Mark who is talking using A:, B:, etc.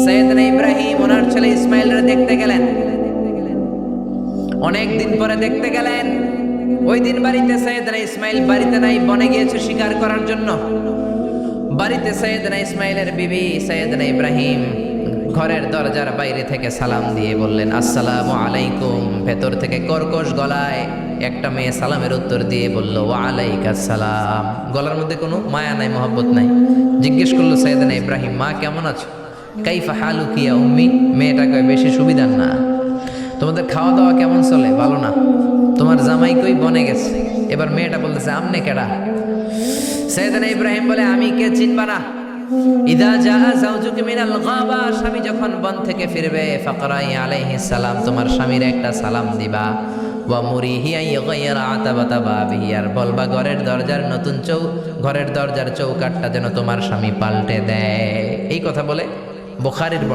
A: সাইয়েদনা ইব্রাহিম ওনার ছেলে ইসমাইলকে দেখতে গেলেন। অনেক দিন পরে দেখতে গেলেন। ওই দিন বাড়িতে সাইয়েদনা ইসমাইল বাড়িতে নাই, বনে গিয়েছে শিকার করার জন্য। বাড়িতে সাইয়েদনা ইসমাইলের বিবি সাইয়েদনা ইব্রাহিম ঘরের দরজার বাইরে থেকে সালাম দিয়ে বললেন, আসসালামু আলাইকুম। ভেতর থেকে কর্কশ গলায় একটা মেয়ে সালামের উত্তর দিয়ে বলল, ওয়া আলাইকাস সালাম। গলার মধ্যে কোনো মায়া নাই, মহব্বত নাই। জিজ্ঞেস করলো সাইয়েদনা ইব্রাহিম, মা কেমন আছো? কাইফা হালুকি ইয়া উম্মি। মেয়েটা কয়, বেশি সুবিধার না। তোমাদের খাওয়া দাওয়া কেমন চলে? ভালো না। তোমার জামাই কই? বনে গেছে। এবার মেয়েটা বলতেছে, আমনে কেডা? সাইয়েদনা ইব্রাহিম বলে, আমি কে চিনবা না? ইদা জা যাওজুকি মিনাল গাবা, স্বামী যখন বন থেকে ফিরবে, ফাকরাই আলাইহিস সালাম, তোমার স্বামীর একটা সালাম দিবা। ওয়া মুরিহি আইয়াগাইরা আতাবাতা বাবিহি, আর বলবা ঘরের দরজার চৌকাঠটা যেন তোমার স্বামী পাল্টে দেয়। এই কথা বলে বুখারীর